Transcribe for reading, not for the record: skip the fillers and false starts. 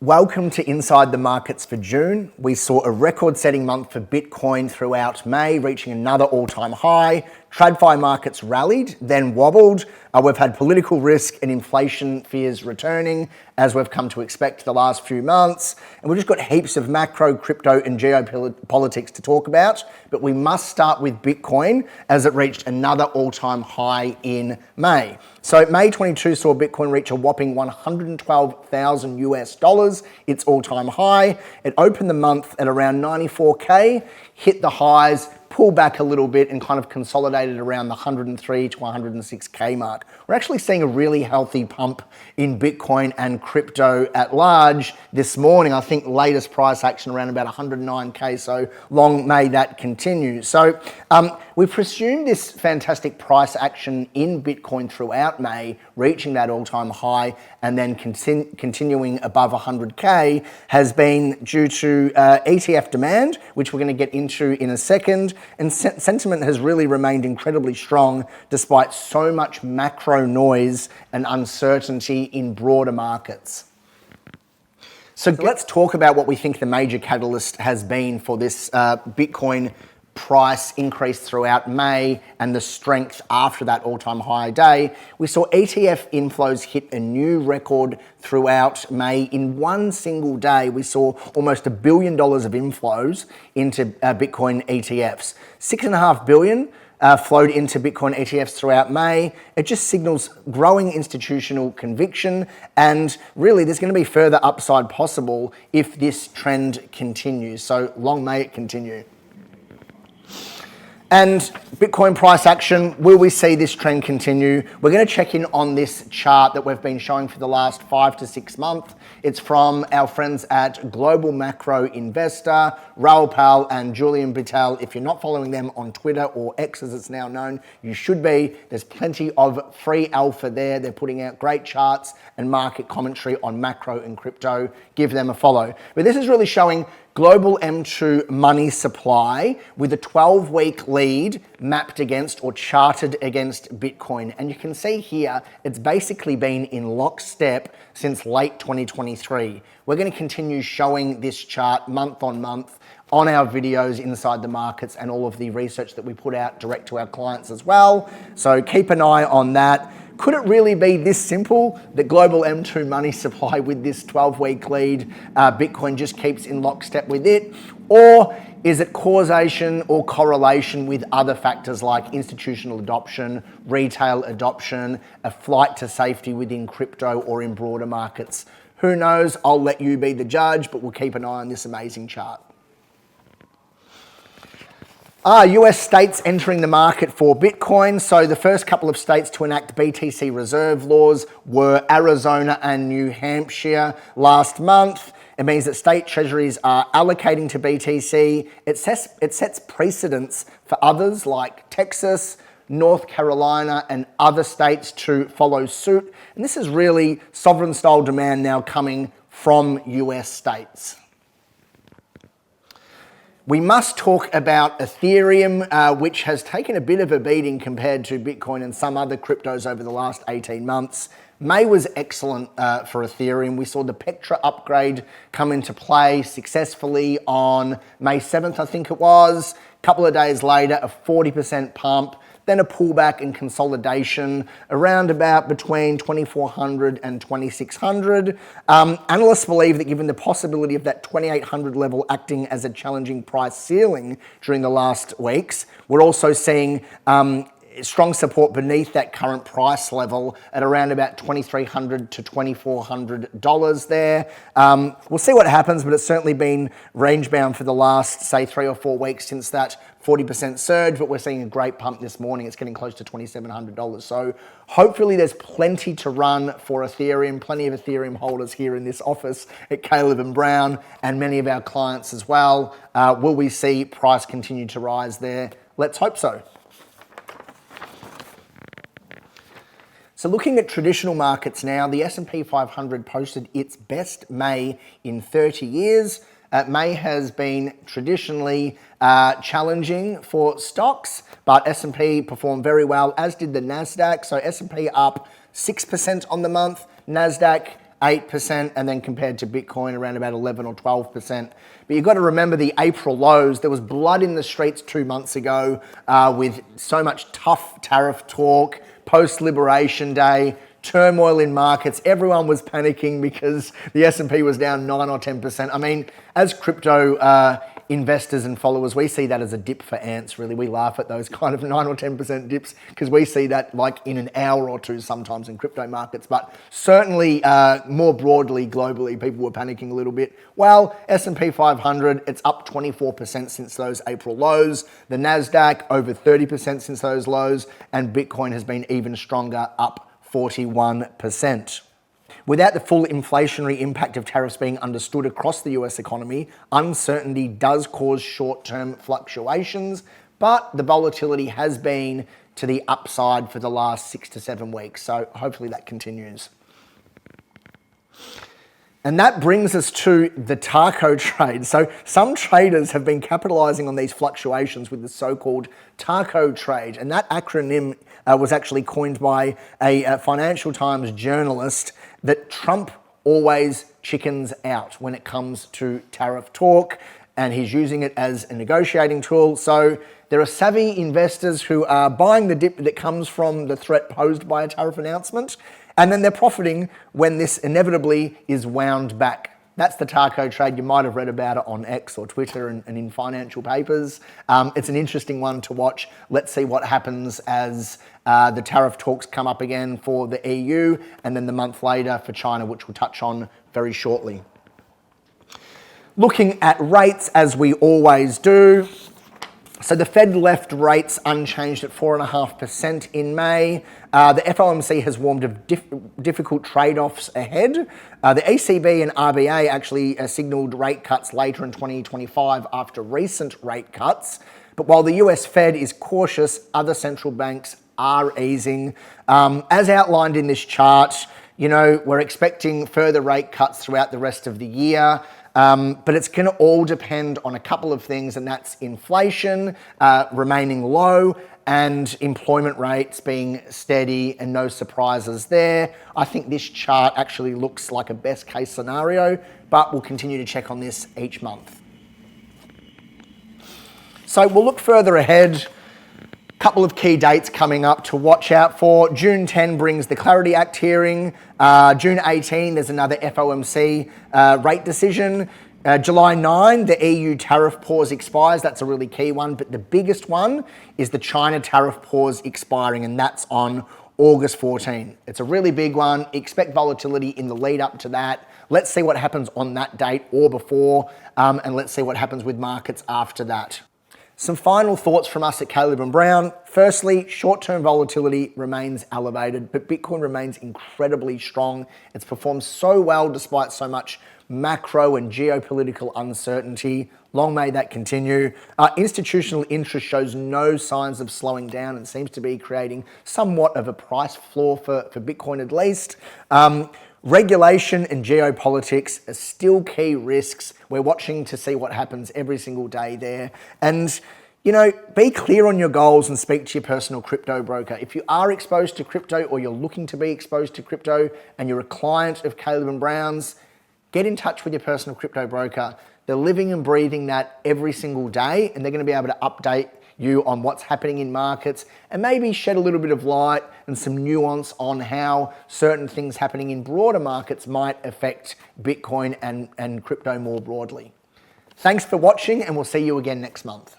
Welcome to Inside the Markets for June. We saw a record-setting month for Bitcoin throughout May, reaching another all-time high. TradFi markets rallied, then wobbled. We've had political risk and inflation fears returning, as we've come to expect the last few months. And we've just got heaps of macro, crypto, and geopolitics to talk about. But we must start with Bitcoin, as it reached another all-time high in May. So May 22 saw Bitcoin reach a whopping 112,000 US dollars, its all-time high. It opened the month at around 94K, hit the highs, pulled back a little bit and kind of consolidated around the 103 to 106K mark. We're actually seeing a really healthy pump in Bitcoin and crypto at large this morning. I think latest price action around about 109K, so long may that continue. So we've presumed this fantastic price action in Bitcoin throughout May, reaching that all-time high and then continuing above 100K has been due to ETF demand, which we're going to get into in a second. And sentiment has really remained incredibly strong despite so much macro noise and uncertainty in broader markets. So let's talk about what we think the major catalyst has been for this Bitcoin price increase throughout May and the strength after that all-time high day. We saw ETF inflows hit a new record throughout May. In one single day, we saw almost $1 billion of inflows into Bitcoin ETFs. $6.5 billion flowed into Bitcoin ETFs throughout May. It just signals growing institutional conviction, and really there's going to be further upside possible if this trend continues. So long may it continue. And Bitcoin price action, will we see this trend continue? We're going to check in on this chart that we've been showing for the last 5 to 6 months. It's from our friends at Global Macro Investor, Raoul Pal and Julian Bittel. If you're not following them on Twitter or X as it's now known, you should be. There's plenty of free alpha there. They're putting out great charts and market commentary on macro and crypto. Give them a follow. But this is really showing global M2 money supply with a 12-week lead mapped against or charted against Bitcoin. And you can see here, it's basically been in lockstep since late 2023. We're going to continue showing this chart month on month on our videos inside the markets and all of the research that we put out direct to our clients as well. So keep an eye on that. Could it really be this simple that global M2 money supply with this 12-week lead, Bitcoin just keeps in lockstep with it? Or is it causation or correlation with other factors like institutional adoption, retail adoption, a flight to safety within crypto or in broader markets? Who knows? I'll let you be the judge, but we'll keep an eye on this amazing chart. US states entering the market for Bitcoin. So the first couple of states to enact BTC reserve laws were Arizona and New Hampshire last month. It means that state treasuries are allocating to BTC. It sets precedents for others like Texas, North Carolina, and other states to follow suit. And this is really sovereign style demand now coming from US states. We must talk about Ethereum, which has taken a bit of a beating compared to Bitcoin and some other cryptos over the last 18 months. May was excellent for Ethereum. We saw the Pectra upgrade come into play successfully on May 7th, I think it was. A couple of days later, a 40% pump. Then a pullback and consolidation around about between 2,400 and 2,600. Analysts believe that given the possibility of that 2,800 level acting as a challenging price ceiling during the last weeks, we're also seeing strong support beneath that current price level at around about $2,300 to $2,400 there. We'll see what happens, but it's certainly been range bound for the last, say, 3 or 4 weeks since that 40% surge, but we're seeing a great pump this morning. It's getting close to $2,700. So hopefully there's plenty to run for Ethereum, plenty of Ethereum holders here in this office at Caleb and Brown and many of our clients as well. Will we see price continue to rise there? Let's hope so. So looking at traditional markets now, the S&P 500 posted its best May in 30 years. May has been traditionally challenging for stocks, but S&P performed very well, as did the NASDAQ. So S&P up 6% on the month, NASDAQ 8%, and then compared to Bitcoin around about 11 or 12%. But you've got to remember the April lows. There was blood in the streets 2 months ago with so much tough tariff talk, post-Liberation Day, turmoil in markets. Everyone was panicking because the S&P was down 9 or 10%. I mean, as crypto investors and followers, we see that as a dip for ants, really. We laugh at those kind of 9 or 10% dips because we see that like in an hour or two sometimes in crypto markets. But certainly more broadly, globally, people were panicking a little bit. Well, S&P 500, it's up 24% since those April lows. The NASDAQ, over 30% since those lows. And Bitcoin has been even stronger, up 41%. Without the full inflationary impact of tariffs being understood across the US economy, uncertainty does cause short-term fluctuations, but the volatility has been to the upside for the last 6 to 7 weeks. So hopefully that continues. And that brings us to the taco trade. So some traders have been capitalizing on these fluctuations with the so-called taco trade. And that acronym was actually coined by a Financial Times journalist that Trump always chickens out when it comes to tariff talk, and he's using it as a negotiating tool. So there are savvy investors who are buying the dip that comes from the threat posed by a tariff announcement, and then they're profiting when this inevitably is wound back. That's the taco trade. You might have read about it on X or Twitter and in financial papers. It's an interesting one to watch. Let's see what happens as the tariff talks come up again for the EU, and then the month later for China, which we'll touch on very shortly. Looking at rates, as we always do. So the Fed left rates unchanged at 4.5% in May. The FOMC has warned of difficult trade-offs ahead. The ECB and RBA actually signaled rate cuts later in 2025 after recent rate cuts. But while the US Fed is cautious, other central banks are easing. As outlined in this chart, you know, we're expecting further rate cuts throughout the rest of the year. But it's going to all depend on a couple of things, and that's inflation remaining low and employment rates being steady and no surprises there. I think this chart actually looks like a best case scenario, but we'll continue to check on this each month. So we'll look further ahead. Couple of key dates coming up to watch out for. June 10 brings the Clarity Act hearing. June 18, there's another FOMC rate decision. July 9, the EU tariff pause expires. That's a really key one. But the biggest one is the China tariff pause expiring, and that's on August 14. It's a really big one. Expect volatility in the lead up to that. Let's see what happens on that date or before, and let's see what happens with markets after that. Some final thoughts from us at Caleb & Brown. Firstly, short-term volatility remains elevated, but Bitcoin remains incredibly strong. It's performed so well despite so much macro and geopolitical uncertainty. Long may that continue. Institutional interest shows no signs of slowing down and seems to be creating somewhat of a price floor for Bitcoin at least. Regulation and geopolitics are still key risks. We're watching to see what happens every single day there. And, you know, be clear on your goals and speak to your personal crypto broker. If you are exposed to crypto or you're looking to be exposed to crypto and you're a client of Caleb & Brown's, get in touch with your personal crypto broker. They're living and breathing that every single day, and they're going to be able to update you on what's happening in markets and maybe shed a little bit of light and some nuance on how certain things happening in broader markets might affect Bitcoin and crypto more broadly. Thanks for watching, and we'll see you again next month.